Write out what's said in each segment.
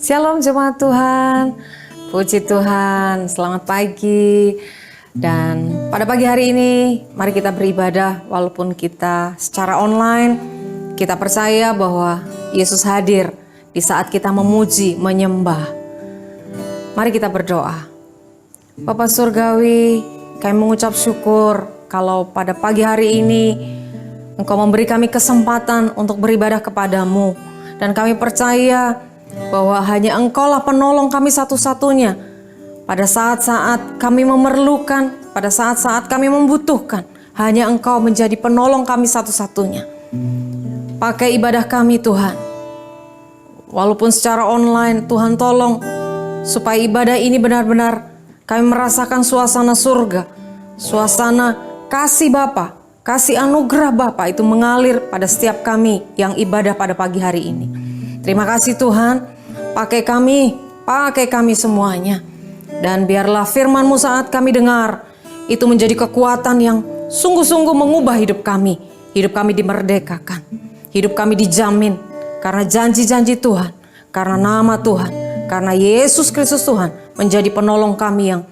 Shalom jemaat Tuhan, puji Tuhan, selamat pagi. Dan pada pagi hari ini mari kita beribadah walaupun kita secara online. Kita percaya bahwa Yesus hadir di saat kita memuji, menyembah. Mari kita berdoa. Bapa Surgawi, kami mengucap syukur kalau pada pagi hari ini Engkau memberi kami kesempatan untuk beribadah kepadamu. Dan kami percaya bahwa hanya Engkaulah penolong kami satu-satunya pada saat-saat kami memerlukan, pada saat-saat kami membutuhkan. Hanya Engkau menjadi penolong kami satu-satunya. Pakai ibadah kami Tuhan, walaupun secara online. Tuhan tolong supaya ibadah ini benar-benar kami merasakan suasana surga, suasana kasih Bapa, kasih anugerah Bapa itu mengalir pada setiap kami yang ibadah pada pagi hari ini. Terima kasih Tuhan, pakai kami semuanya. Dan biarlah firman-Mu saat kami dengar, itu menjadi kekuatan yang sungguh-sungguh mengubah hidup kami. Hidup kami dimerdekakan, hidup kami dijamin. Karena janji-janji Tuhan, karena nama Tuhan, karena Yesus Kristus Tuhan menjadi penolong kami yang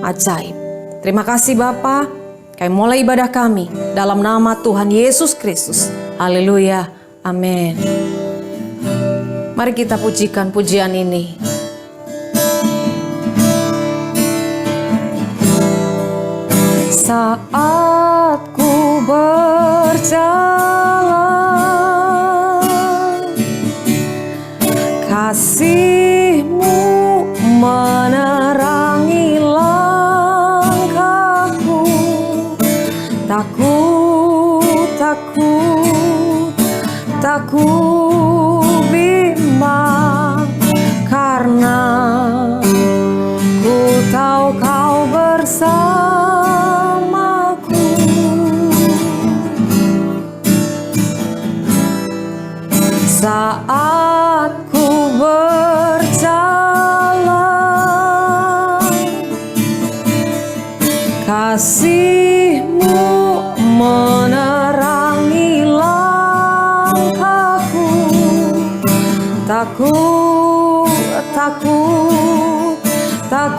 ajaib. Terima kasih Bapa, kami mulai ibadah kami dalam nama Tuhan Yesus Kristus. Haleluya, amin. Mari kita pujikan pujian ini. Saat ku berjalan, kasih-Mu menerangi langkahku. Tak ku bimbang, karena ku tahu Kau bersamaku. Saat ku berjalan, kasih-Mu menerangi langkahku. Tak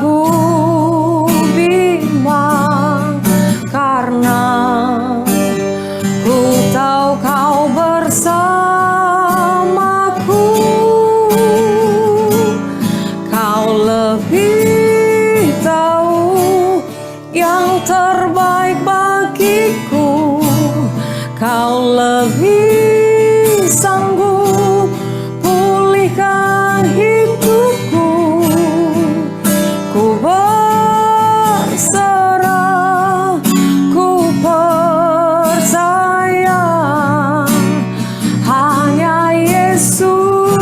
ku bimbang, karena ku tahu Kau bersamaku. Kau lebih tahu yang terbaik bagiku. Kau lebih sanggup pulihkan hidupku. Ku berserah, ku percaya, hanya Yesus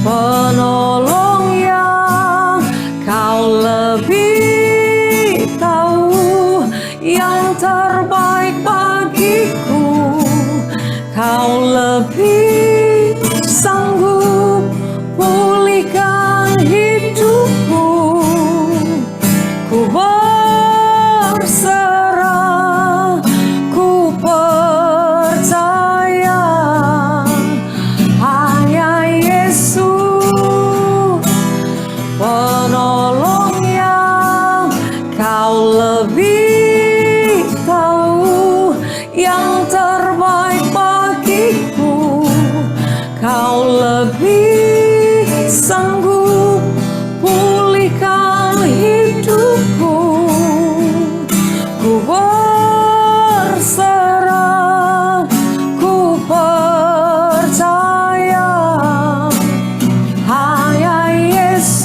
penolong yang Kau lebih tahu yang terbaik bagiku. Kau lebih sanggup pulihkan hidupku. Ku berserah, ku percaya, hanya Yesus penolong yang Kau lebih tahu yang terbaik bagiku. Kau lebih sanggup pulihkan hidupku. Ku berserah, ku percaya, hanya Yesus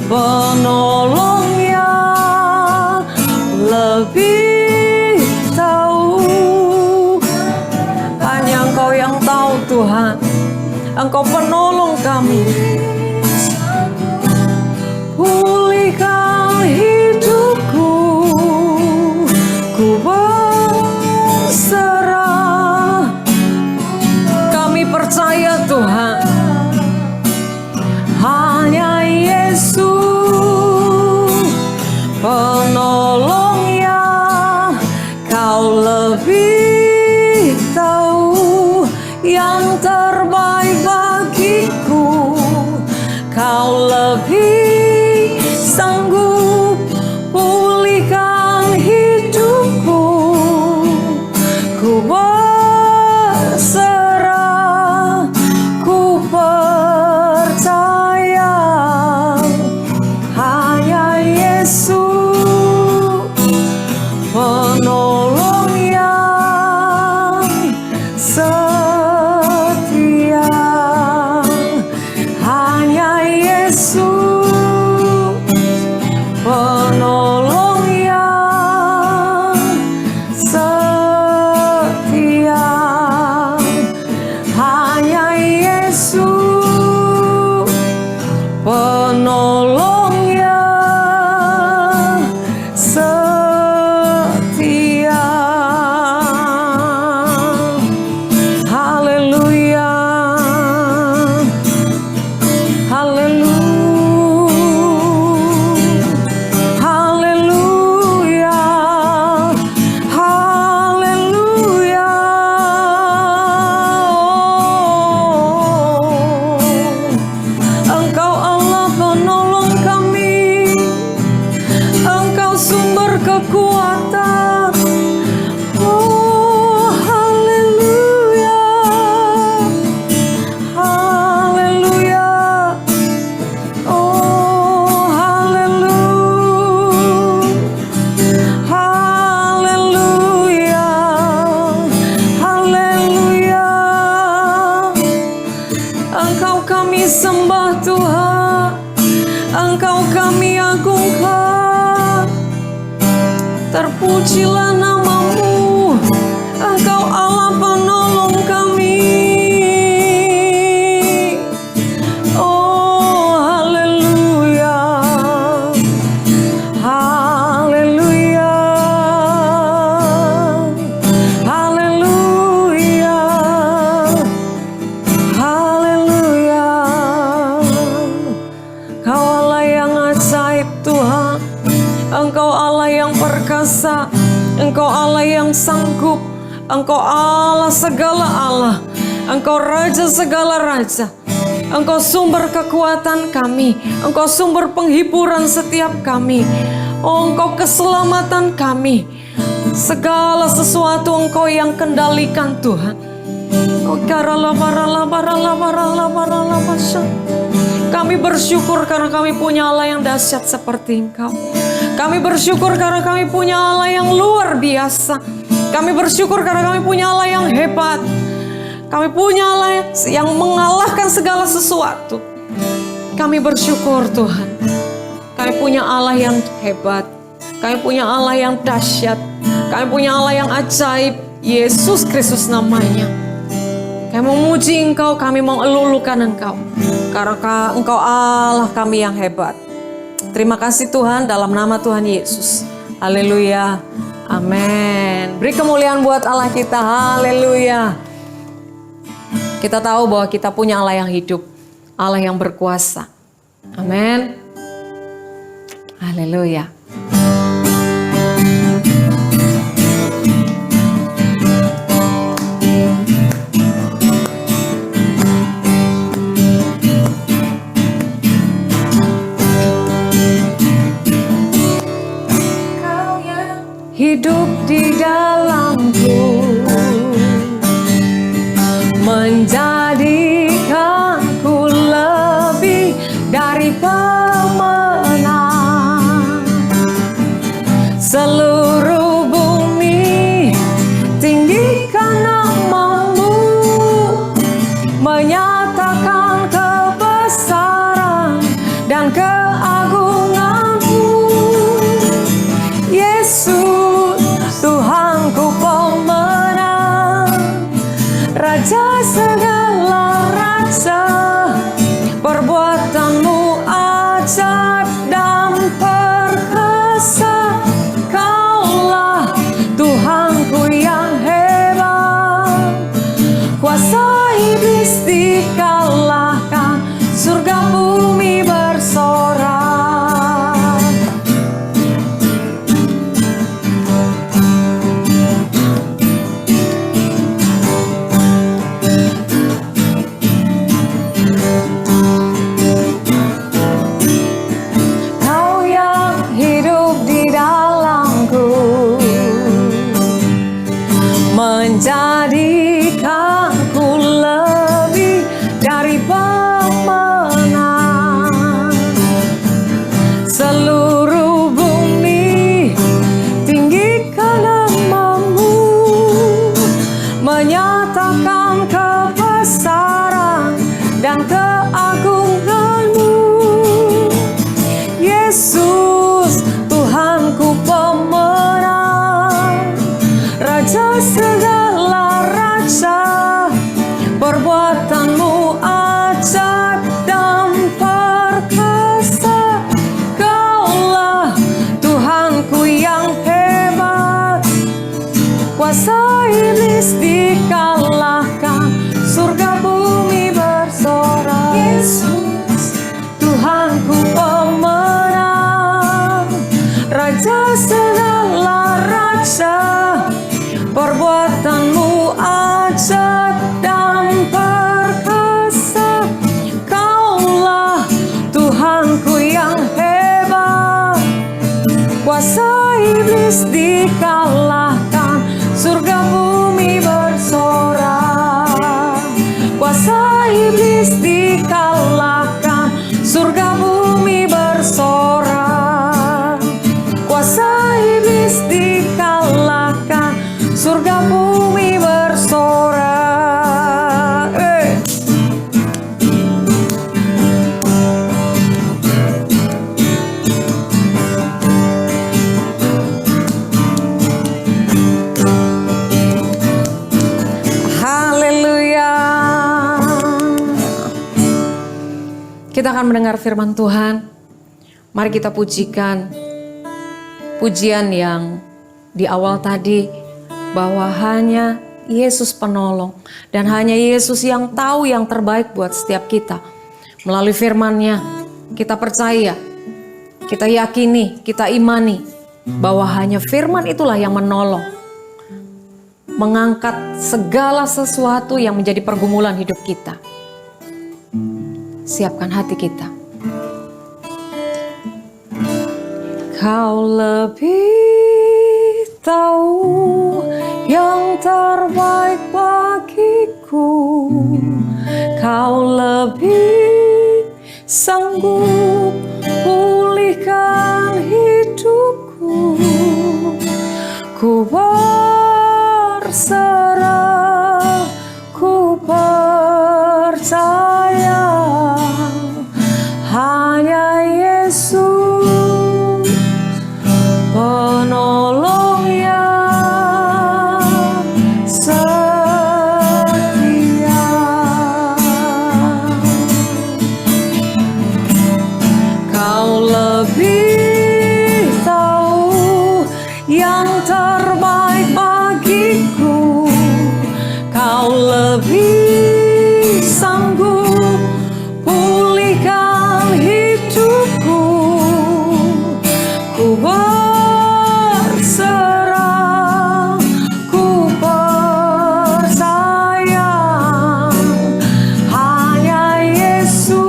penolong yang lebih tahu. Hanya Engkau yang tahu Tuhan, Engkau penolong kami. Pulihkan hidupku, ku berserah. Kami percaya Tuhan, hanya Yesus penolong yang Kau lebih tahu yang terbaik kekuatan. Oh, haleluya, haleluya. Oh, haleluya, haleluya, haleluya. Engkau kami sembah Tuhan, Engkau kami agungkan. Terpujilah namamu, Engkau Allah penolong kami. Oh, haleluya, haleluya, haleluya, haleluya. Kau Allah yang ajaib Tuhan, Engkau Allah yang perkasa, Engkau Allah yang sanggup, Engkau Allah segala Allah, Engkau Raja segala Raja, Engkau sumber kekuatan kami, Engkau sumber penghiburan setiap kami. Oh, Engkau keselamatan kami, segala sesuatu Engkau yang kendalikan Tuhan. Oh, kami bersyukur karena kami punya Allah yang dahsyat seperti Engkau. Kami bersyukur karena kami punya Allah yang luar biasa. Kami bersyukur karena kami punya Allah yang hebat. Kami punya Allah yang mengalahkan segala sesuatu. Kami bersyukur Tuhan. Kami punya Allah yang hebat. Kami punya Allah yang dahsyat. Kami punya Allah yang ajaib. Yesus Kristus namanya. Kami memuji Engkau, kami mengelulukan Engkau. Karena Engkau Allah kami yang hebat. Terima kasih Tuhan, dalam nama Tuhan Yesus. Haleluya. Amin. Beri kemuliaan buat Allah kita. Haleluya. Kita tahu bahwa kita punya Allah yang hidup. Allah yang berkuasa. Amin. Haleluya. Hidup di dalamku, menjadikanku lebih dari pemenang. Seluruh bumi tinggikan namamu, menyatakan kebesaran dan keagunganmu. Yesus, Tuhanku pemenang, Raja segala raja, perbuatanmu ajaib dan perkasa. Kaulah Tuhanku yang hebat, kuasa iblis dikalahkan, surga bumi bersorak. dikalahkan, surga bumi bersorak. Haleluya. Kita akan mendengar firman Tuhan. Mari kita pujikan pujian yang di awal tadi, bahwa hanya Yesus penolong dan hanya Yesus yang tahu yang terbaik buat setiap kita. Melalui firman-Nya kita percaya, kita yakini, kita imani bahwa hanya firman itulah yang menolong, mengangkat segala sesuatu yang menjadi pergumulan hidup kita. Siapkan hati kita. Kau lebih tahu yang terbaik bagiku, Kau lebih sanggup pulihkan hidupku. Ku berserah, ku percaya, hanya Yesus penolong yang setia. Kau lebih tahu yang terbaik bagiku, Kau lebih sanggup pulihkan hidupku. Ku berserah, ku percaya, hanya Yesus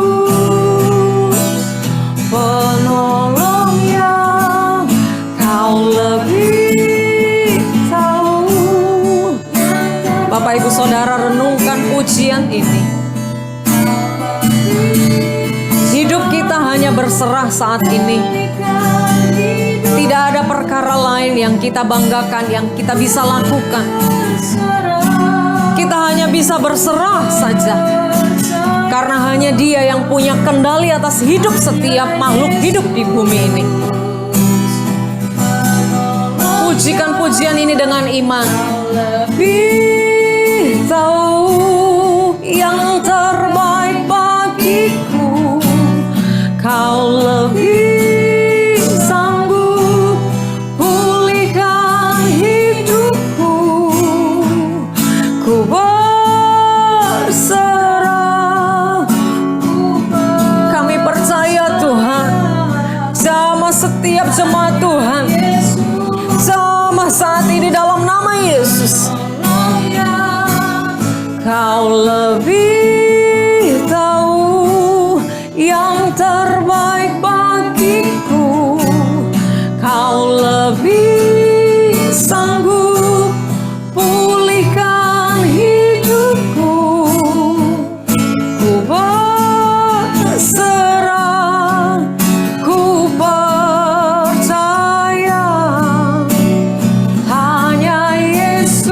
penolong yang Kau lebih tahu. Bapak Ibu Saudara, renungkan pujian ini. Hidup kita hanya berserah saat ini. Tidak ada perkara lain yang kita banggakan, yang kita bisa lakukan. Kita hanya bisa berserah saja, karena hanya Dia yang punya kendali atas hidup setiap makhluk hidup di bumi ini. Pujikan pujian ini dengan iman. Lebih tahu yang terbaik bagiku, Kau lebih sanggup pulihkan hidupku. Ku berserah, kami percaya Tuhan, jamah setiap jemaat Tuhan, jamah saat ini dalam nama Yesus. Kau lebih tahu yang terbaik bagiku, Kau lebih sanggup pulihkan hidupku. Ku berserah, ku percaya, hanya Yesus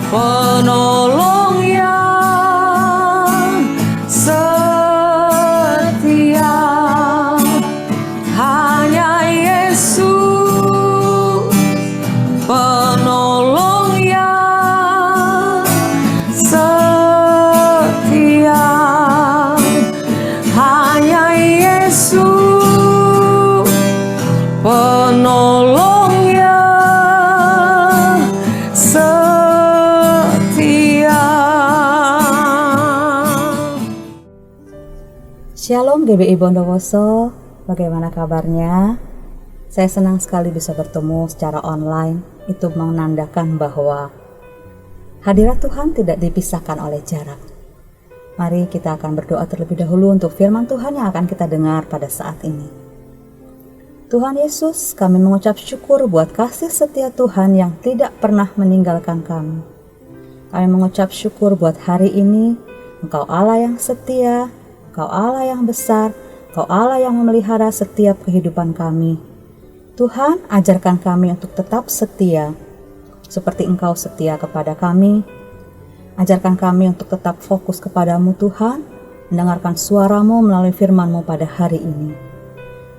penolong yang setia. Hanya Yesus penolong yang setia. Hanya Yesus penolong yang setia. Shalom GBI Bondowoso, bagaimana kabarnya? Saya senang sekali bisa bertemu secara online. Itu menandakan bahwa hadirat Tuhan tidak dipisahkan oleh jarak. Mari kita akan berdoa terlebih dahulu untuk firman Tuhan yang akan kita dengar pada saat ini. Tuhan Yesus, kami mengucap syukur buat kasih setia Tuhan yang tidak pernah meninggalkan kami. Kami mengucap syukur buat hari ini, Engkau Allah yang setia, Engkau Allah yang besar, Engkau Allah yang memelihara setiap kehidupan kami. Tuhan, ajarkan kami untuk tetap setia, seperti Engkau setia kepada kami. Ajarkan kami untuk tetap fokus kepadamu Tuhan, mendengarkan suara-Mu melalui firman-Mu pada hari ini.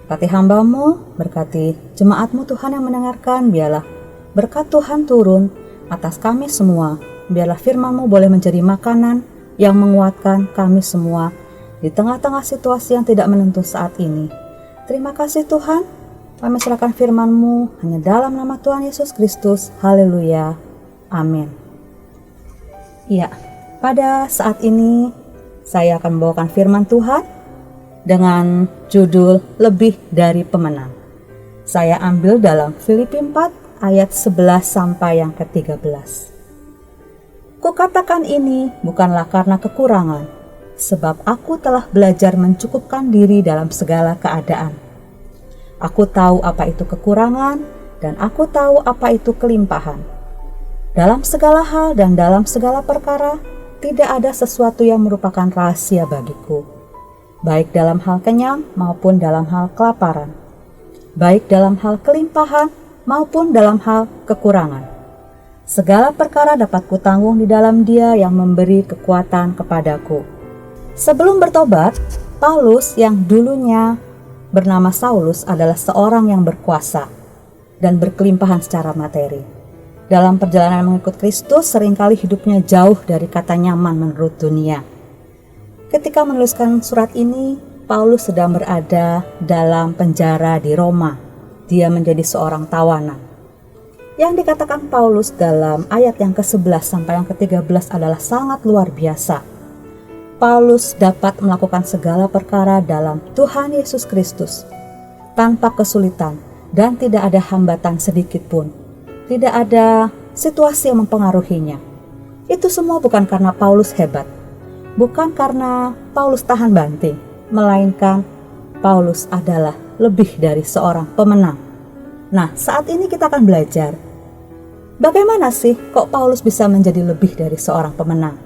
Berkati hamba-Mu, berkati jemaat-Mu Tuhan yang mendengarkan, biarlah berkat Tuhan turun atas kami semua. Biarlah firman-Mu boleh menjadi makanan yang menguatkan kami semua di tengah-tengah situasi yang tidak menentu saat ini. Terima kasih Tuhan, kami serahkan firman-Mu hanya dalam nama Tuhan Yesus Kristus. Haleluya. Amin. Ya, pada saat ini saya akan membawakan firman Tuhan dengan judul Lebih dari Pemenang. Saya ambil dalam Filipi 4 ayat 11 sampai yang ke-13. Kukatakan ini bukanlah karena kekurangan, sebab aku telah belajar mencukupkan diri dalam segala keadaan. Aku tahu apa itu kekurangan dan aku tahu apa itu kelimpahan. Dalam segala hal dan dalam segala perkara, tidak ada sesuatu yang merupakan rahasia bagiku, baik dalam hal kenyang maupun dalam hal kelaparan, baik dalam hal kelimpahan maupun dalam hal kekurangan. Segala perkara dapat kutanggung di dalam Dia yang memberi kekuatan kepadaku. Sebelum bertobat, Paulus yang dulunya bernama Saulus adalah seorang yang berkuasa dan berkelimpahan secara materi. Dalam perjalanan mengikut Kristus, seringkali hidupnya jauh dari kata nyaman menurut dunia. Ketika menuliskan surat ini, Paulus sedang berada dalam penjara di Roma. Dia menjadi seorang tawanan. Yang dikatakan Paulus dalam ayat yang ke-11 sampai yang ke-13 adalah sangat luar biasa. Paulus dapat melakukan segala perkara dalam Tuhan Yesus Kristus tanpa kesulitan dan tidak ada hambatan sedikit pun. Tidak ada situasi yang mempengaruhinya. Itu semua bukan karena Paulus hebat, bukan karena Paulus tahan banting, melainkan Paulus adalah lebih dari seorang pemenang. Nah, saat ini kita akan belajar bagaimana sih kok Paulus bisa menjadi lebih dari seorang pemenang.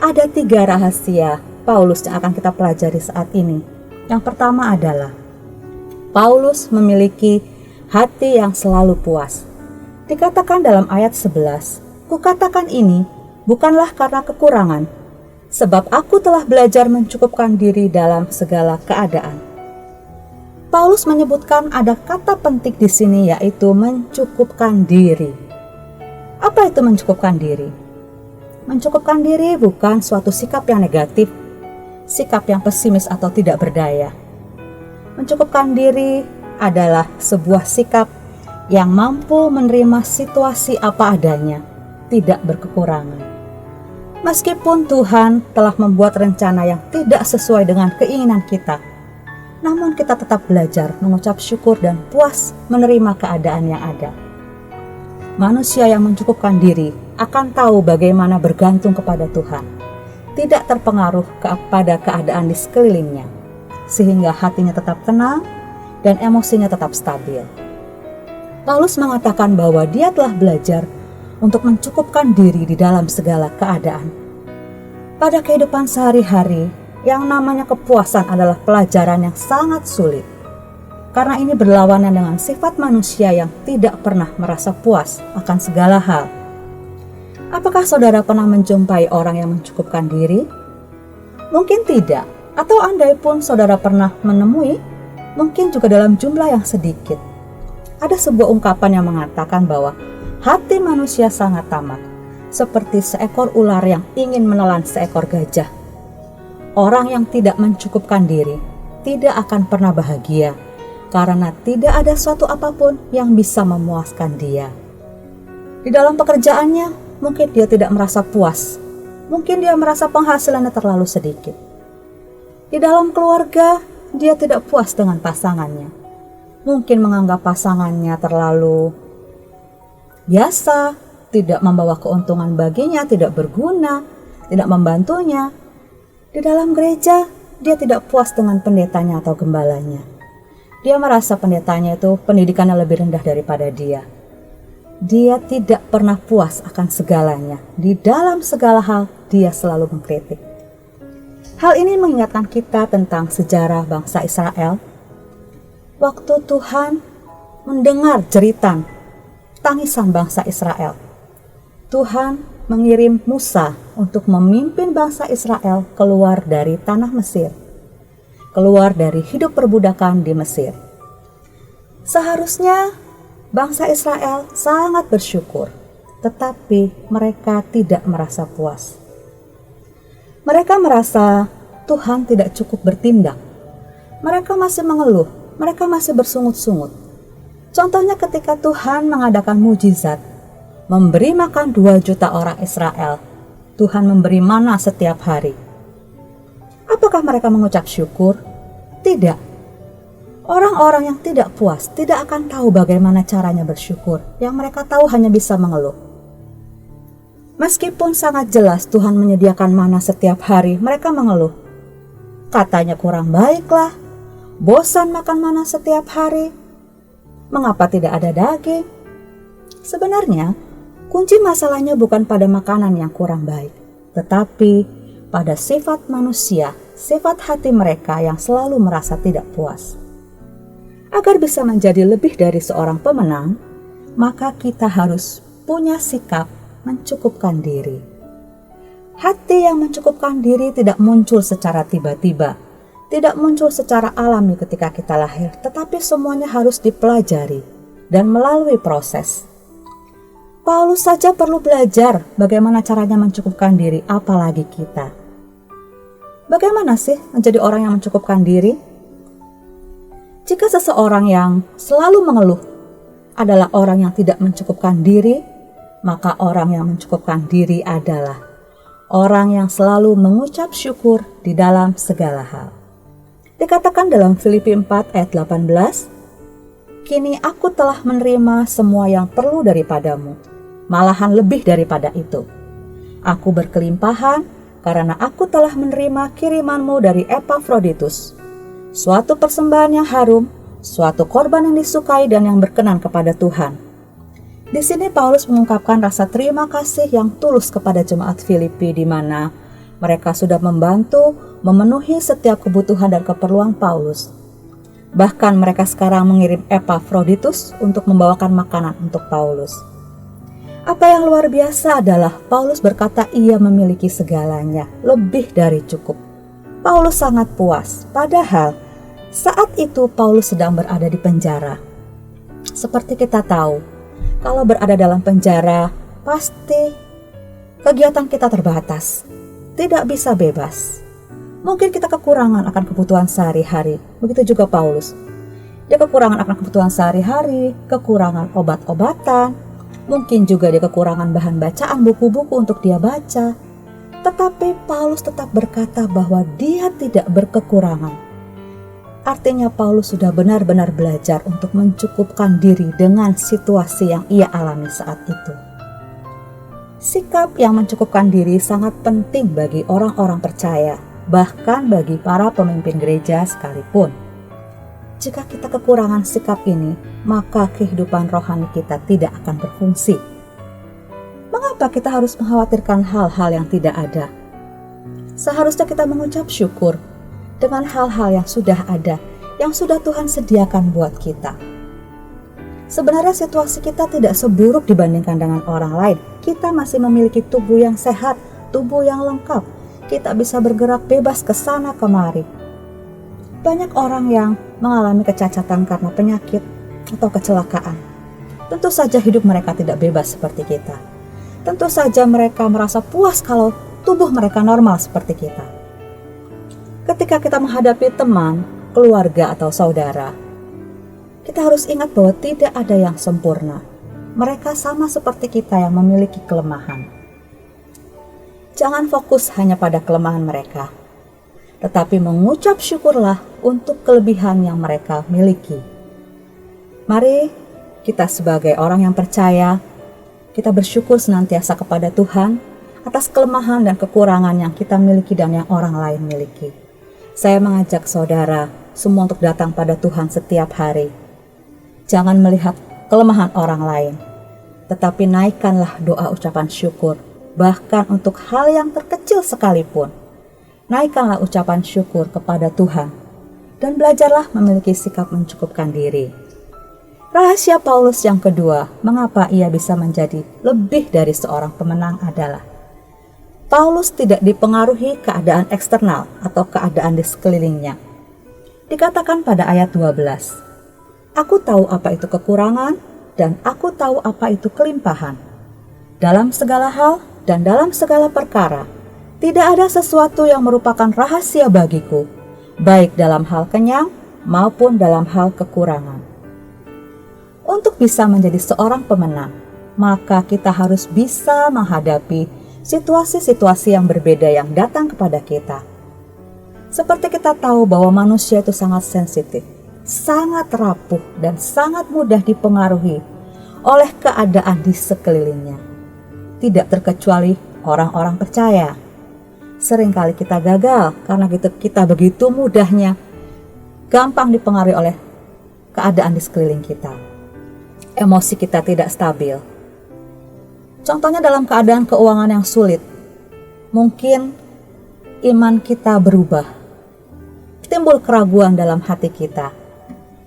Ada 3 rahasia Paulus yang akan kita pelajari saat ini. Yang pertama adalah Paulus memiliki hati yang selalu puas. Dikatakan dalam ayat 11, kukatakan ini bukanlah karena kekurangan, sebab aku telah belajar mencukupkan diri dalam segala keadaan. Paulus menyebutkan ada kata penting di sini, yaitu mencukupkan diri. Apa itu mencukupkan diri? Mencukupkan diri bukan suatu sikap yang negatif, sikap yang pesimis atau tidak berdaya. Mencukupkan diri adalah sebuah sikap yang mampu menerima situasi apa adanya, tidak berkekurangan. Meskipun Tuhan telah membuat rencana yang tidak sesuai dengan keinginan kita, namun kita tetap belajar mengucap syukur dan puas menerima keadaan yang ada. Manusia yang mencukupkan diri akan tahu bagaimana bergantung kepada Tuhan, tidak terpengaruh kepada keadaan di sekelilingnya, sehingga hatinya tetap tenang dan emosinya tetap stabil. Paulus mengatakan bahwa dia telah belajar untuk mencukupkan diri di dalam segala keadaan. Pada kehidupan sehari-hari, yang namanya kepuasan adalah pelajaran yang sangat sulit. Karena ini berlawanan dengan sifat manusia yang tidak pernah merasa puas akan segala hal. Apakah saudara pernah menjumpai orang yang mencukupkan diri? Mungkin tidak, atau andai pun saudara pernah menemui, mungkin juga dalam jumlah yang sedikit. Ada sebuah ungkapan yang mengatakan bahwa hati manusia sangat tamak, seperti seekor ular yang ingin menelan seekor gajah. Orang yang tidak mencukupkan diri tidak akan pernah bahagia, karena tidak ada suatu apapun yang bisa memuaskan dia. Di dalam pekerjaannya, mungkin dia tidak merasa puas, mungkin dia merasa penghasilannya terlalu sedikit. Di dalam keluarga, dia tidak puas dengan pasangannya. Mungkin menganggap pasangannya terlalu biasa, tidak membawa keuntungan baginya, tidak berguna, tidak membantunya. Di dalam gereja, dia tidak puas dengan pendetanya atau gembalanya. Dia merasa pendetanya itu pendidikannya lebih rendah daripada dia. Dia tidak pernah puas akan segalanya. Di dalam segala hal, dia selalu mengkritik. Hal ini mengingatkan kita tentang sejarah bangsa Israel. Waktu Tuhan mendengar jeritan, tangisan bangsa Israel. Tuhan mengirim Musa untuk memimpin bangsa Israel keluar dari tanah Mesir, keluar dari hidup perbudakan di Mesir. Seharusnya bangsa Israel sangat bersyukur, tetapi mereka tidak merasa puas. Mereka merasa Tuhan tidak cukup bertindak. Mereka masih mengeluh, mereka masih bersungut-sungut. Contohnya ketika Tuhan mengadakan mujizat, memberi makan 2 juta orang Israel. Tuhan memberi mana setiap hari. Apakah mereka mengucap syukur? Tidak. Orang-orang yang tidak puas tidak akan tahu bagaimana caranya bersyukur. Yang mereka tahu hanya bisa mengeluh. Meskipun sangat jelas Tuhan menyediakan mana setiap hari, mereka mengeluh. Katanya kurang baiklah, bosan makan mana setiap hari. Mengapa tidak ada daging? Sebenarnya, kunci masalahnya bukan pada makanan yang kurang baik, tetapi pada sifat manusia, sifat hati mereka yang selalu merasa tidak puas. Agar bisa menjadi lebih dari seorang pemenang, maka kita harus punya sikap mencukupkan diri. Hati yang mencukupkan diri tidak muncul secara tiba-tiba, tidak muncul secara alami ketika kita lahir, tetapi semuanya harus dipelajari dan melalui proses. Paulus saja perlu belajar bagaimana caranya mencukupkan diri, apalagi kita. Bagaimana sih menjadi orang yang mencukupkan diri? Jika seseorang yang selalu mengeluh adalah orang yang tidak mencukupkan diri, maka orang yang mencukupkan diri adalah orang yang selalu mengucap syukur di dalam segala hal. Dikatakan dalam Filipi 4 ayat 18, "Kini aku telah menerima semua yang perlu daripadamu, malahan lebih daripada itu. Aku berkelimpahan karena aku telah menerima kirimanmu dari Epafroditus, suatu persembahan yang harum, suatu korban yang disukai dan yang berkenan kepada Tuhan." Di sini Paulus mengungkapkan rasa terima kasih yang tulus kepada jemaat Filipi, di mana mereka sudah membantu memenuhi setiap kebutuhan dan keperluan Paulus. Bahkan mereka sekarang mengirim Epafroditus untuk membawakan makanan untuk Paulus. Apa yang luar biasa adalah Paulus berkata ia memiliki segalanya, lebih dari cukup. Paulus sangat puas, padahal saat itu Paulus sedang berada di penjara. Seperti kita tahu, kalau berada dalam penjara, pasti kegiatan kita terbatas, tidak bisa bebas. Mungkin kita kekurangan akan kebutuhan sehari-hari, begitu juga Paulus. Dia kekurangan akan kebutuhan sehari-hari, kekurangan obat-obatan, mungkin juga dia kekurangan bahan bacaan, buku-buku untuk dia baca. Tetapi Paulus tetap berkata bahwa dia tidak berkekurangan. Artinya Paulus sudah benar-benar belajar untuk mencukupkan diri dengan situasi yang ia alami saat itu. Sikap yang mencukupkan diri sangat penting bagi orang-orang percaya, bahkan bagi para pemimpin gereja sekalipun. Jika kita kekurangan sikap ini, maka kehidupan rohani kita tidak akan berfungsi. Mengapa kita harus mengkhawatirkan hal-hal yang tidak ada? Seharusnya kita mengucap syukur dengan hal-hal yang sudah ada, yang sudah Tuhan sediakan buat kita. Sebenarnya situasi kita tidak seburuk dibandingkan dengan orang lain. Kita masih memiliki tubuh yang sehat, tubuh yang lengkap. Kita bisa bergerak bebas ke sana kemari. Banyak orang yang mengalami kecacatan karena penyakit atau kecelakaan. Tentu saja hidup mereka tidak bebas seperti kita. Tentu saja mereka merasa puas kalau tubuh mereka normal seperti kita. Ketika kita menghadapi teman, keluarga atau saudara, kita harus ingat bahwa tidak ada yang sempurna. Mereka sama seperti kita yang memiliki kelemahan. Jangan fokus hanya pada kelemahan mereka, tetapi mengucap syukurlah untuk kelebihan yang mereka miliki. Mari kita sebagai orang yang percaya, kita bersyukur senantiasa kepada Tuhan atas kelemahan dan kekurangan yang kita miliki dan yang orang lain miliki. Saya mengajak saudara semua untuk datang pada Tuhan setiap hari. Jangan melihat kelemahan orang lain, tetapi naikkanlah doa ucapan syukur. Bahkan untuk hal yang terkecil sekalipun, naikkanlah ucapan syukur kepada Tuhan dan belajarlah memiliki sikap mencukupkan diri. Rahasia Paulus yang kedua, mengapa ia bisa menjadi lebih dari seorang pemenang adalah Paulus tidak dipengaruhi keadaan eksternal atau keadaan di sekelilingnya. Dikatakan pada ayat 12, "Aku tahu apa itu kekurangan dan aku tahu apa itu kelimpahan. Dalam segala hal dan dalam segala perkara, tidak ada sesuatu yang merupakan rahasia bagiku, baik dalam hal kenyang maupun dalam hal kekurangan." Untuk bisa menjadi seorang pemenang, maka kita harus bisa menghadapi situasi-situasi yang berbeda yang datang kepada kita. Seperti kita tahu bahwa manusia itu sangat sensitif, sangat rapuh, dan sangat mudah dipengaruhi oleh keadaan di sekelilingnya. Tidak terkecuali orang-orang percaya. Seringkali kita gagal karena kita begitu mudahnya gampang dipengaruhi oleh keadaan di sekeliling kita. Emosi kita tidak stabil. Contohnya dalam keadaan keuangan yang sulit, mungkin iman kita berubah. Timbul keraguan dalam hati kita.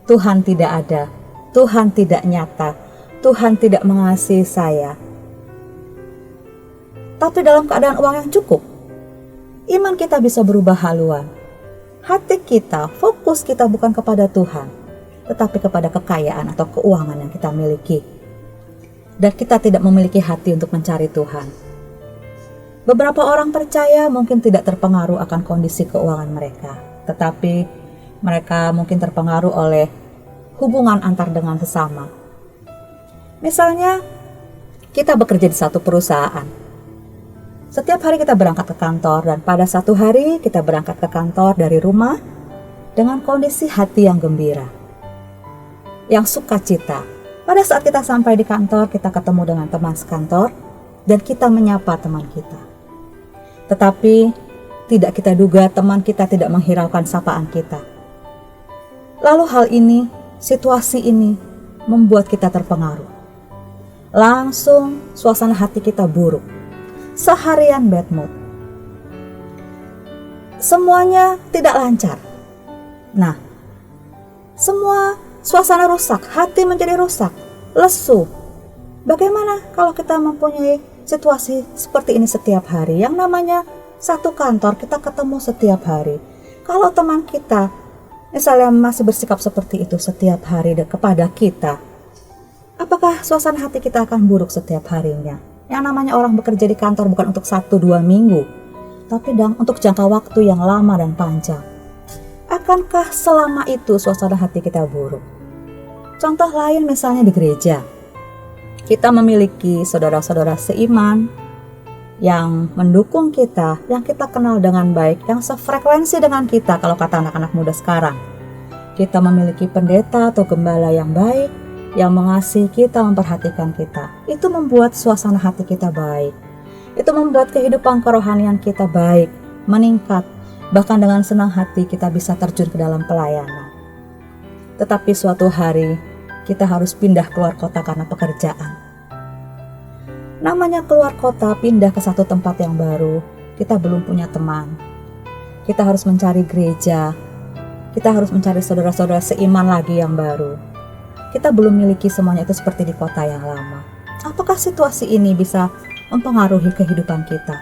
Tuhan tidak ada, Tuhan tidak nyata, Tuhan tidak mengasihi saya. Tapi dalam keadaan uang yang cukup, iman kita bisa berubah haluan. Hati kita, fokus kita bukan kepada Tuhan, tetapi kepada kekayaan atau keuangan yang kita miliki. Dan kita tidak memiliki hati untuk mencari Tuhan. Beberapa orang percaya mungkin tidak terpengaruh akan kondisi keuangan mereka, tetapi mereka mungkin terpengaruh oleh hubungan antar dengan sesama. Misalnya, kita bekerja di satu perusahaan. Setiap hari kita berangkat ke kantor, dan pada satu hari kita berangkat ke kantor dari rumah dengan kondisi hati yang gembira, yang sukacita. Pada saat kita sampai di kantor, kita ketemu dengan teman sekantor dan kita menyapa teman kita. Tetapi tidak kita duga teman kita tidak menghiraukan sapaan kita. Lalu hal ini, situasi ini membuat kita terpengaruh. Langsung suasana hati kita buruk. Seharian bad mood. Semuanya tidak lancar. Nah, semua suasana rusak, hati menjadi rusak, lesu. Bagaimana kalau kita mempunyai situasi seperti ini setiap hari? Yang namanya satu kantor, kita ketemu setiap hari. Kalau teman kita misalnya masih bersikap seperti itu setiap hari kepada kita, apakah suasana hati kita akan buruk setiap harinya? Yang namanya orang bekerja di kantor bukan untuk 1-2 minggu, tapi untuk jangka waktu yang lama dan panjang. Akankah selama itu suasana hati kita buruk? Contoh lain misalnya di gereja. Kita memiliki saudara-saudara seiman yang mendukung kita, yang kita kenal dengan baik, yang sefrekuensi dengan kita kalau kata anak-anak muda sekarang. Kita memiliki pendeta atau gembala yang baik, yang mengasihi kita, memperhatikan kita. Itu membuat suasana hati kita baik. Itu membuat kehidupan kerohanian kita baik, meningkat. Bahkan dengan senang hati kita bisa terjun ke dalam pelayanan. Tetapi suatu hari kita harus pindah keluar kota karena pekerjaan. Namanya keluar kota, pindah ke satu tempat yang baru, kita belum punya teman. Kita harus mencari gereja. Kita harus mencari saudara-saudara seiman lagi yang baru. Kita belum miliki semuanya itu seperti di kota yang lama. Apakah situasi ini bisa mempengaruhi kehidupan kita?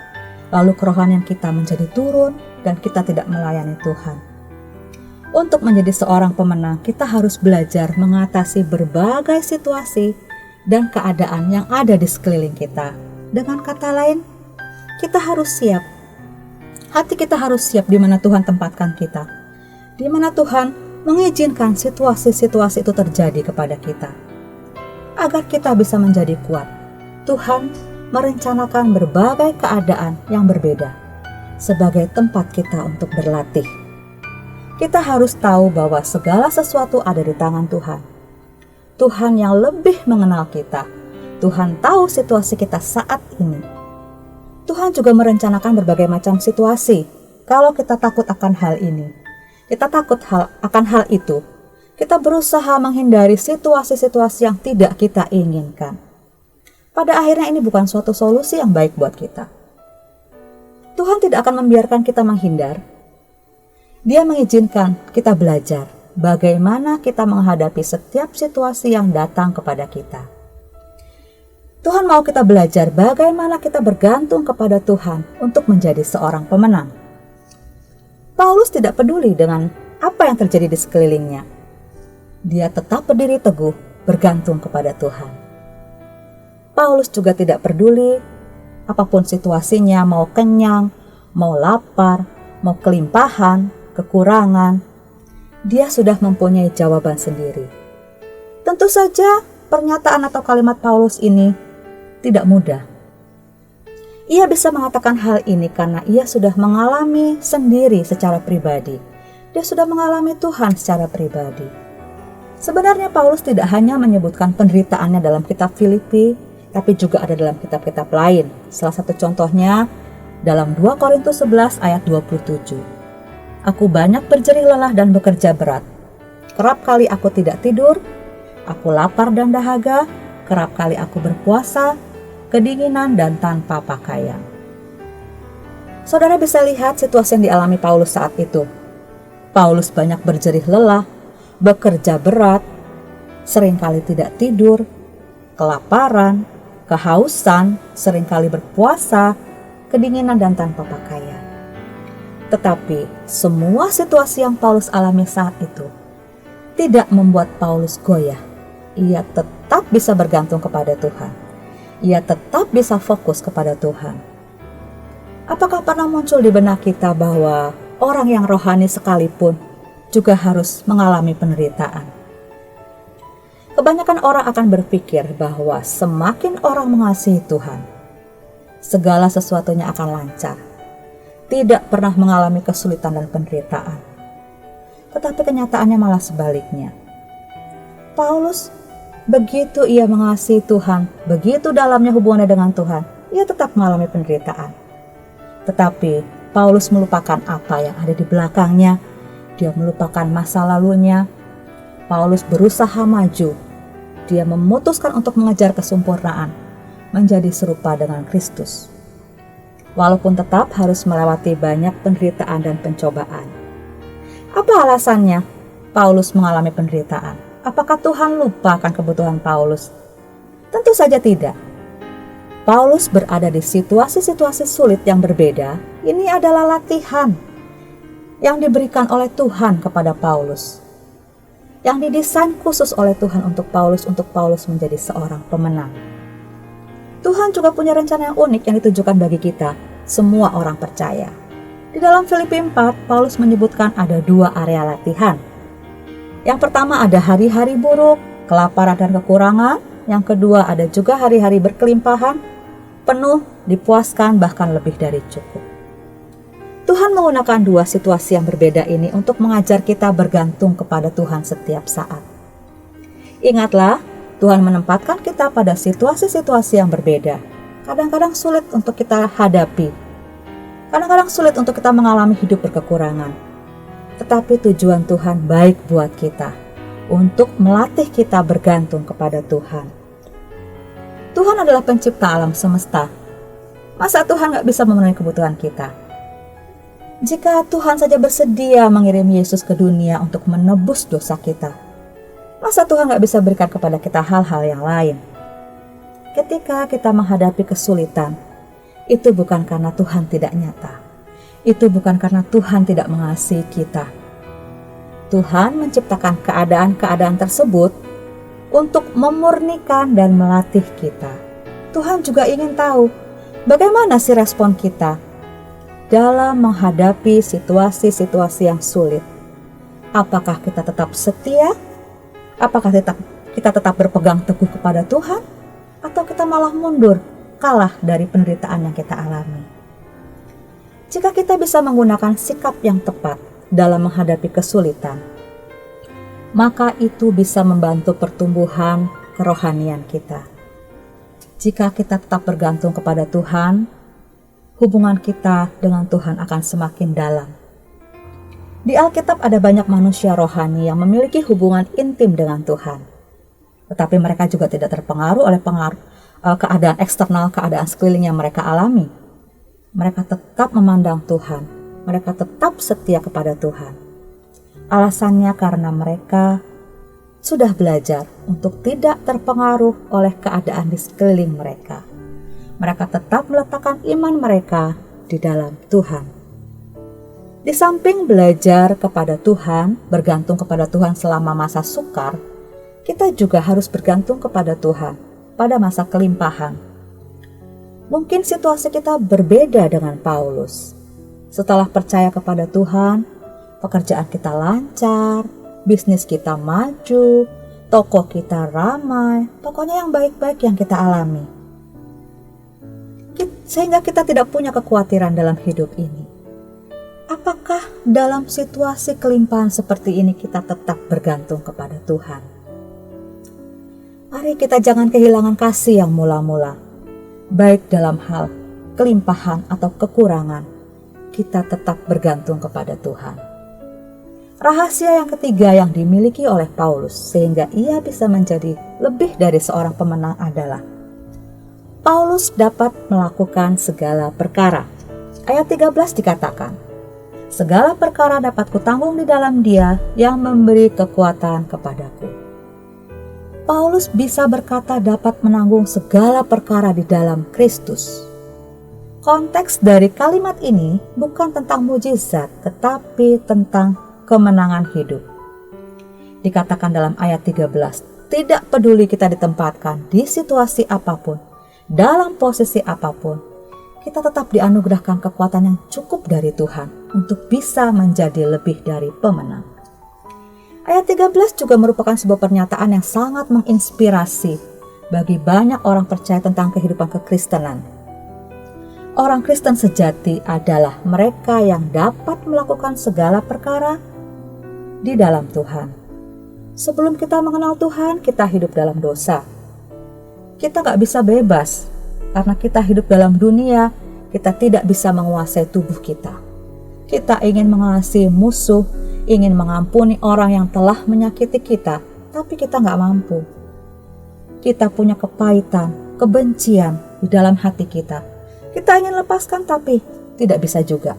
Lalu kerohanian kita menjadi turun dan kita tidak melayani Tuhan. Untuk menjadi seorang pemenang, kita harus belajar mengatasi berbagai situasi dan keadaan yang ada di sekeliling kita. Dengan kata lain, kita harus siap. Hati kita harus siap di mana Tuhan tempatkan kita. Di mana Tuhan mengizinkan situasi-situasi itu terjadi kepada kita. Agar kita bisa menjadi kuat, Tuhan merencanakan berbagai keadaan yang berbeda sebagai tempat kita untuk berlatih. Kita harus tahu bahwa segala sesuatu ada di tangan Tuhan. Tuhan yang lebih mengenal kita. Tuhan tahu situasi kita saat ini. Tuhan juga merencanakan berbagai macam situasi. Kalau kita takut akan hal ini, kita takut akan hal itu, kita berusaha menghindari situasi-situasi yang tidak kita inginkan. Pada akhirnya ini bukan suatu solusi yang baik buat kita. Tuhan tidak akan membiarkan kita menghindar. Dia mengizinkan kita belajar bagaimana kita menghadapi setiap situasi yang datang kepada kita. Tuhan mau kita belajar bagaimana kita bergantung kepada Tuhan untuk menjadi seorang pemenang. Paulus tidak peduli dengan apa yang terjadi di sekelilingnya. Dia tetap berdiri teguh, bergantung kepada Tuhan. Paulus juga tidak peduli apapun situasinya, mau kenyang, mau lapar, mau kelimpahan, kekurangan. Dia sudah mempunyai jawaban sendiri. Tentu saja pernyataan atau kalimat Paulus ini tidak mudah. Ia bisa mengatakan hal ini karena ia sudah mengalami sendiri secara pribadi. Dia sudah mengalami Tuhan secara pribadi. Sebenarnya Paulus tidak hanya menyebutkan penderitaannya dalam kitab Filipi, tapi juga ada dalam kitab-kitab lain. Salah satu contohnya dalam 2 Korintus 11 ayat 27. Aku banyak berjerih lelah dan bekerja berat. Kerap kali aku tidak tidur, aku lapar dan dahaga, kerap kali aku berpuasa, kedinginan dan tanpa pakaian. Saudara bisa lihat situasi yang dialami Paulus saat itu. Paulus banyak berjerih lelah, bekerja berat, seringkali tidak tidur, kelaparan, kehausan, seringkali berpuasa, kedinginan dan tanpa pakaian. Tetapi semua situasi yang Paulus alami saat itu tidak membuat Paulus goyah. Ia tetap bisa bergantung kepada Tuhan. Ia tetap bisa fokus kepada Tuhan. Apakah pernah muncul di benak kita bahwa orang yang rohani sekalipun juga harus mengalami penderitaan? Kebanyakan orang akan berpikir bahwa semakin orang mengasihi Tuhan, segala sesuatunya akan lancar, tidak pernah mengalami kesulitan dan penderitaan. Tetapi kenyataannya malah sebaliknya. Paulus, begitu ia mengasihi Tuhan, begitu dalamnya hubungannya dengan Tuhan, ia tetap mengalami penderitaan. Tetapi Paulus melupakan apa yang ada di belakangnya. Dia melupakan masa lalunya. Paulus berusaha maju. Dia memutuskan untuk mengejar kesempurnaan, menjadi serupa dengan Kristus. Walaupun tetap harus melewati banyak penderitaan dan pencobaan. Apa alasannya Paulus mengalami penderitaan? Apakah Tuhan lupa akan kebutuhan Paulus? Tentu saja tidak. Paulus berada di situasi-situasi sulit yang berbeda. Ini adalah latihan yang diberikan oleh Tuhan kepada Paulus, yang didesain khusus oleh Tuhan untuk Paulus menjadi seorang pemenang. Tuhan juga punya rencana yang unik yang ditujukan bagi kita, semua orang percaya. Di dalam Filipi 4, Paulus menyebutkan ada 2 area latihan. Yang pertama ada hari-hari buruk, kelaparan dan kekurangan. Yang kedua ada juga hari-hari berkelimpahan, penuh, dipuaskan, bahkan lebih dari cukup. Tuhan menggunakan 2 situasi yang berbeda ini untuk mengajar kita bergantung kepada Tuhan setiap saat. Ingatlah, Tuhan menempatkan kita pada situasi-situasi yang berbeda. Kadang-kadang sulit untuk kita hadapi. Kadang-kadang sulit untuk kita mengalami hidup berkekurangan. Tetapi tujuan Tuhan baik buat kita, untuk melatih kita bergantung kepada Tuhan. Tuhan adalah pencipta alam semesta. Masa Tuhan gak bisa memenuhi kebutuhan kita? Jika Tuhan saja bersedia mengirim Yesus ke dunia untuk menebus dosa kita, masa Tuhan gak bisa berikan kepada kita hal-hal yang lain? Ketika kita menghadapi kesulitan, itu bukan karena Tuhan tidak nyata. Itu bukan karena Tuhan tidak mengasihi kita. Tuhan menciptakan keadaan-keadaan tersebut untuk memurnikan dan melatih kita. Tuhan juga ingin tahu bagaimana sih respon kita dalam menghadapi situasi-situasi yang sulit. Apakah kita tetap setia? Apakah kita tetap berpegang teguh kepada Tuhan? Atau kita malah mundur, kalah dari penderitaan yang kita alami? Jika kita bisa menggunakan sikap yang tepat dalam menghadapi kesulitan, maka itu bisa membantu pertumbuhan kerohanian kita. Jika kita tetap bergantung kepada Tuhan, hubungan kita dengan Tuhan akan semakin dalam. Di Alkitab ada banyak manusia rohani yang memiliki hubungan intim dengan Tuhan. Tetapi mereka juga tidak terpengaruh oleh keadaan eksternal, keadaan sekeliling yang mereka alami. Mereka tetap memandang Tuhan. Mereka tetap setia kepada Tuhan. Alasannya karena mereka sudah belajar untuk tidak terpengaruh oleh keadaan di sekeliling mereka. Mereka tetap meletakkan iman mereka di dalam Tuhan. Di samping belajar kepada Tuhan, bergantung kepada Tuhan selama masa sukar, kita juga harus bergantung kepada Tuhan pada masa kelimpahan. Mungkin situasi kita berbeda dengan Paulus. Setelah percaya kepada Tuhan, pekerjaan kita lancar, bisnis kita maju, toko kita ramai, pokoknya yang baik-baik yang kita alami. Sehingga kita tidak punya kekhawatiran dalam hidup ini. Apakah dalam situasi kelimpahan seperti ini kita tetap bergantung kepada Tuhan? Mari kita jangan kehilangan kasih yang mula-mula. Baik dalam hal kelimpahan atau kekurangan, kita tetap bergantung kepada Tuhan. Rahasia yang ketiga yang dimiliki oleh Paulus sehingga ia bisa menjadi lebih dari seorang pemenang adalah Paulus dapat melakukan segala perkara. Ayat 13 dikatakan, segala perkara dapat kutanggung di dalam Dia yang memberi kekuatan kepadaku. Paulus bisa berkata dapat menanggung segala perkara di dalam Kristus. Konteks dari kalimat ini bukan tentang mujizat, tetapi tentang kemenangan hidup. Dikatakan dalam ayat 13, tidak peduli kita ditempatkan di situasi apapun, dalam posisi apapun, kita tetap dianugerahkan kekuatan yang cukup dari Tuhan untuk bisa menjadi lebih dari pemenang. Ayat 13 juga merupakan sebuah pernyataan yang sangat menginspirasi bagi banyak orang percaya tentang kehidupan kekristenan. Orang Kristen sejati adalah mereka yang dapat melakukan segala perkara di dalam Tuhan. Sebelum kita mengenal Tuhan, kita hidup dalam dosa. Kita gak bisa bebas, karena kita hidup dalam dunia, kita tidak bisa menguasai tubuh kita. Kita ingin mengasihi musuh, ingin mengampuni orang yang telah menyakiti kita, tapi kita gak mampu. Kita punya kepahitan, kebencian di dalam hati kita. Kita ingin lepaskan, tapi tidak bisa juga.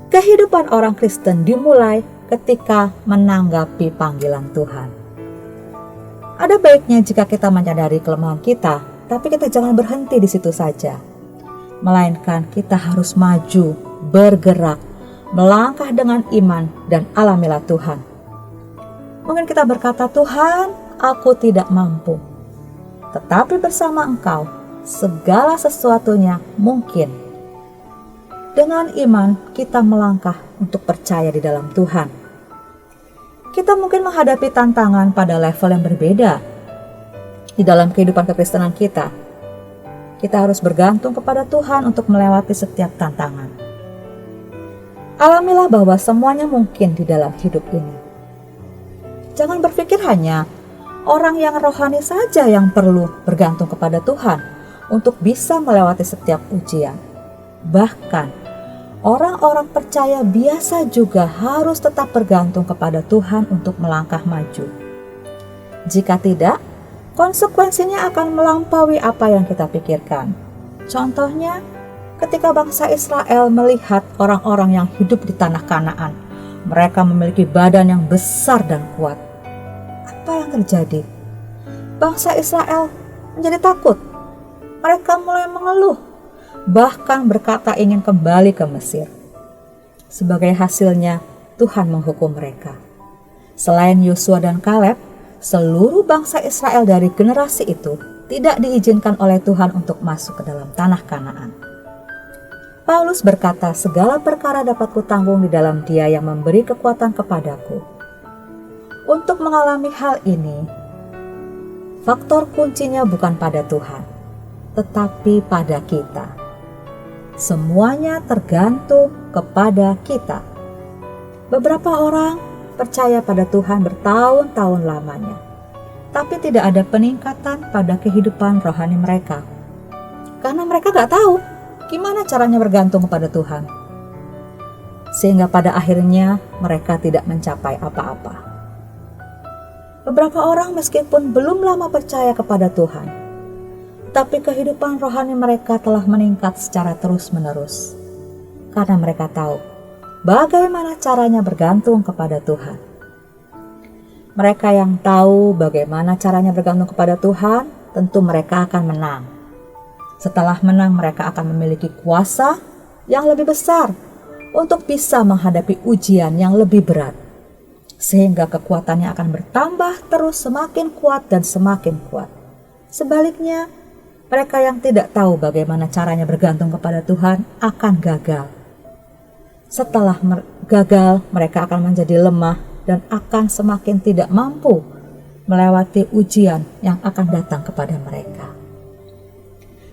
Kehidupan orang Kristen dimulai ketika menanggapi panggilan Tuhan. Ada baiknya jika kita menyadari kelemahan kita, tapi kita jangan berhenti di situ saja. Melainkan kita harus maju, bergerak, melangkah dengan iman dan alamilah Tuhan. Mungkin kita berkata, Tuhan, aku tidak mampu. Tetapi bersama Engkau, segala sesuatunya mungkin. Dengan iman, kita melangkah untuk percaya di dalam Tuhan. Kita mungkin menghadapi tantangan pada level yang berbeda. Di dalam kehidupan kekristenan kita, kita harus bergantung kepada Tuhan untuk melewati setiap tantangan. Alamilah bahwa semuanya mungkin di dalam hidup ini. Jangan berpikir hanya orang yang rohani saja yang perlu bergantung kepada Tuhan untuk bisa melewati setiap ujian. Bahkan, orang-orang percaya biasa juga harus tetap bergantung kepada Tuhan untuk melangkah maju. Jika tidak, konsekuensinya akan melampaui apa yang kita pikirkan. Contohnya, ketika bangsa Israel melihat orang-orang yang hidup di tanah Kanaan, mereka memiliki badan yang besar dan kuat. Apa yang terjadi? Bangsa Israel menjadi takut. Mereka mulai mengeluh, bahkan berkata ingin kembali ke Mesir. Sebagai hasilnya, Tuhan menghukum mereka. Selain Yosua dan Kaleb, seluruh bangsa Israel dari generasi itu tidak diizinkan oleh Tuhan untuk masuk ke dalam tanah Kanaan. Paulus berkata, segala perkara dapat kutanggung di dalam Dia yang memberi kekuatan kepadaku. Untuk mengalami hal ini, faktor kuncinya bukan pada Tuhan, tetapi pada kita. Semuanya tergantung kepada kita. Beberapa orang percaya pada Tuhan bertahun-tahun lamanya, tapi tidak ada peningkatan pada kehidupan rohani mereka. Karena mereka gak tahu gimana caranya bergantung kepada Tuhan. Sehingga pada akhirnya mereka tidak mencapai apa-apa. Beberapa orang meskipun belum lama percaya kepada Tuhan, tapi kehidupan rohani mereka telah meningkat secara terus-menerus. Karena mereka tahu bagaimana caranya bergantung kepada Tuhan. Mereka yang tahu bagaimana caranya bergantung kepada Tuhan, tentu mereka akan menang. Setelah menang, mereka akan memiliki kuasa yang lebih besar untuk bisa menghadapi ujian yang lebih berat, sehingga kekuatannya akan bertambah terus semakin kuat dan semakin kuat. Sebaliknya, mereka yang tidak tahu bagaimana caranya bergantung kepada Tuhan akan gagal. Setelah gagal, mereka akan menjadi lemah dan akan semakin tidak mampu melewati ujian yang akan datang kepada mereka.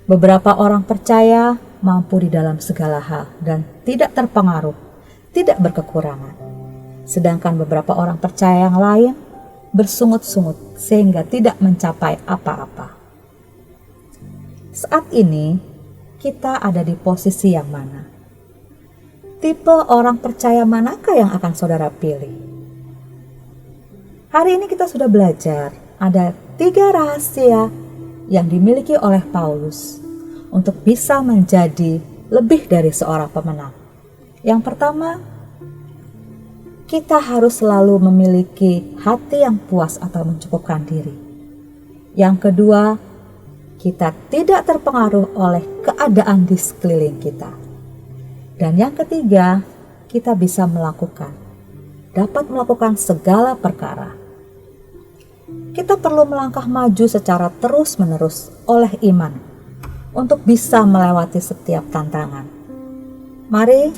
Beberapa orang percaya mampu di dalam segala hal dan tidak terpengaruh, tidak berkekurangan. Sedangkan beberapa orang percaya yang lain bersungut-sungut sehingga tidak mencapai apa-apa. Saat ini kita ada di posisi yang mana? Tipe orang percaya manakah yang akan saudara pilih? Hari ini kita sudah belajar ada 3 rahasia yang dimiliki oleh Paulus untuk bisa menjadi lebih dari seorang pemenang. Yang pertama, kita harus selalu memiliki hati yang puas atau mencukupkan diri. Yang kedua, kita tidak terpengaruh oleh keadaan di sekeliling kita. Dan yang ketiga, kita bisa dapat melakukan segala perkara. Kita perlu melangkah maju secara terus-menerus oleh iman untuk bisa melewati setiap tantangan. Mari,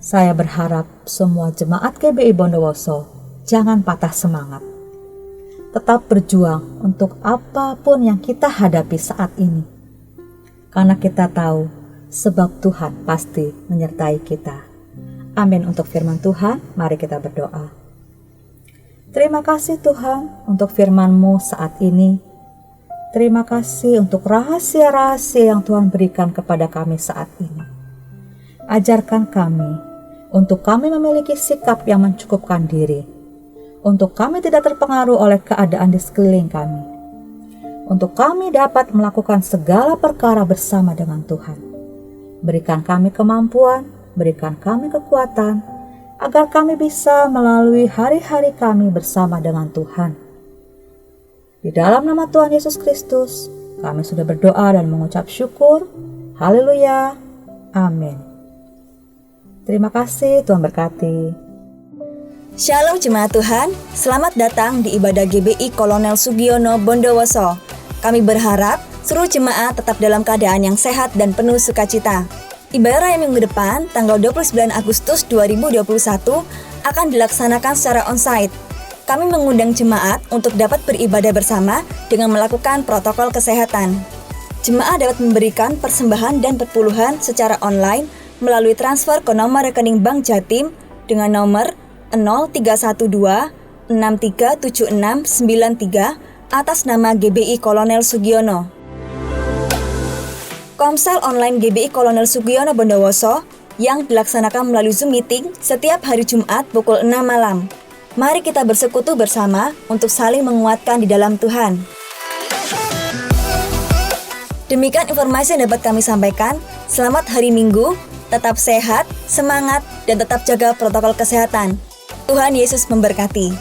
saya berharap semua jemaat GBI Bondowoso jangan patah semangat. Tetap berjuang untuk apapun yang kita hadapi saat ini. Karena kita tahu sebab Tuhan pasti menyertai kita. Amin. Untuk firman Tuhan, mari kita berdoa. Terima kasih Tuhan untuk firman-Mu saat ini. Terima kasih untuk rahasia-rahasia yang Tuhan berikan kepada kami saat ini. Ajarkan kami untuk kami memiliki sikap yang mencukupkan diri, untuk kami tidak terpengaruh oleh keadaan di sekeliling kami, untuk kami dapat melakukan segala perkara bersama dengan Tuhan. Berikan kami kemampuan, berikan kami kekuatan, agar kami bisa melalui hari-hari kami bersama dengan Tuhan. Di dalam nama Tuhan Yesus Kristus, kami sudah berdoa dan mengucap syukur. Haleluya. Amin. Terima kasih, Tuhan berkati. Shalom jemaat Tuhan, selamat datang di ibadah GBI Kolonel Sugiono Bondowoso. Kami berharap seluruh jemaat tetap dalam keadaan yang sehat dan penuh sukacita. Ibadah raya minggu depan, tanggal 29 Agustus 2021, akan dilaksanakan secara onsite. Kami mengundang jemaat untuk dapat beribadah bersama dengan melakukan protokol kesehatan. Jemaat dapat memberikan persembahan dan perpuluhan secara online melalui transfer ke nomor rekening Bank Jatim dengan nomor 0312 637693 atas nama GBI Kolonel Sugiono. Komsel online GBI Kolonel Sugiono Bondowoso yang dilaksanakan melalui Zoom Meeting setiap hari Jumat pukul 6 malam. Mari kita bersekutu bersama untuk saling menguatkan di dalam Tuhan. Demikian informasi yang dapat kami sampaikan. Selamat hari Minggu, tetap sehat, semangat, dan tetap jaga protokol kesehatan. Tuhan Yesus memberkati.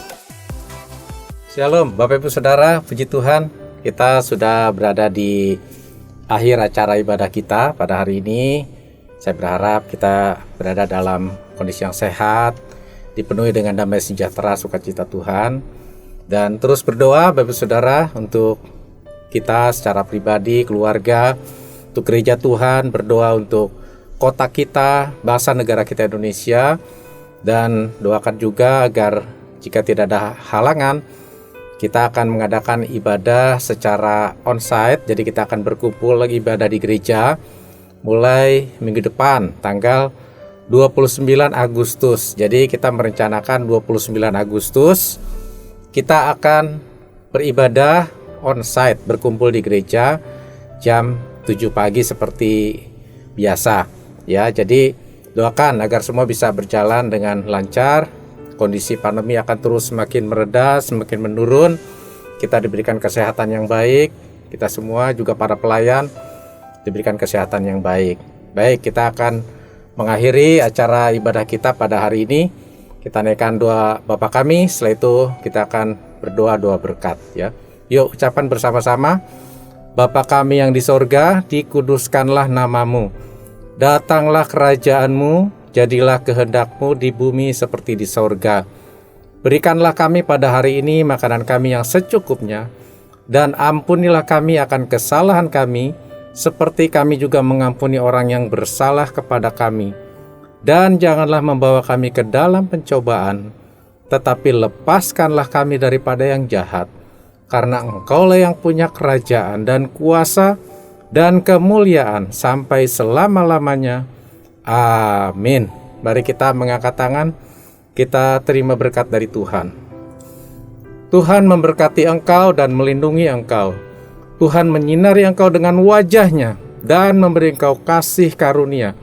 Shalom Bapak Ibu Saudara, puji Tuhan, kita sudah berada di akhir acara ibadah kita pada hari ini. Saya berharap kita berada dalam kondisi yang sehat, dipenuhi dengan damai sejahtera sukacita Tuhan, dan terus berdoa Bapak Ibu Saudara untuk kita secara pribadi, keluarga, untuk gereja Tuhan, berdoa untuk kota kita, bangsa negara kita Indonesia, dan doakan juga agar jika tidak ada halangan, kita akan mengadakan ibadah secara onsite. Jadi kita akan berkumpul lagi ibadah di gereja mulai minggu depan tanggal 29 Agustus. Jadi kita merencanakan 29 Agustus kita akan beribadah onsite, berkumpul di gereja jam 7 pagi seperti biasa. Ya, jadi doakan agar semua bisa berjalan dengan lancar. Kondisi pandemi akan terus semakin mereda, semakin menurun. Kita diberikan kesehatan yang baik. Kita semua juga para pelayan diberikan kesehatan yang baik. Baik, kita akan mengakhiri acara ibadah kita pada hari ini, kita naikkan doa Bapa kami. Setelah itu kita akan berdoa doa berkat ya. Yuk ucapan bersama-sama. Bapa kami yang di sorga, dikuduskanlah namamu. Datanglah kerajaanmu, jadilah kehendakmu di bumi seperti di sorga. Berikanlah kami pada hari ini makanan kami yang secukupnya, dan ampunilah kami akan kesalahan kami, seperti kami juga mengampuni orang yang bersalah kepada kami. Dan janganlah membawa kami ke dalam pencobaan, tetapi lepaskanlah kami daripada yang jahat. Karena Engkaulah yang punya kerajaan dan kuasa dan kemuliaan sampai selama-lamanya. Amin. Mari kita mengangkat tangan, kita terima berkat dari Tuhan. Tuhan memberkati engkau dan melindungi engkau. Tuhan menyinari engkau dengan wajah-Nya dan memberi engkau kasih karunia.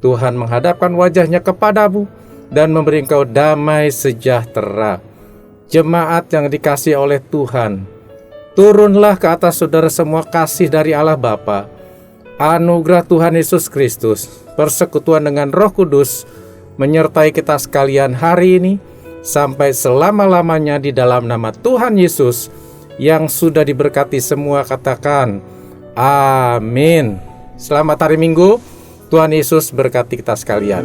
Tuhan menghadapkan wajah-Nya kepadamu dan memberi engkau damai sejahtera. Jemaat yang dikasihi oleh Tuhan, turunlah ke atas saudara semua kasih dari Allah Bapa, anugerah Tuhan Yesus Kristus, persekutuan dengan Roh Kudus, menyertai kita sekalian hari ini, sampai selama-lamanya di dalam nama Tuhan Yesus, yang sudah diberkati semua katakan, amin. Selamat hari Minggu, Tuhan Yesus berkati kita sekalian.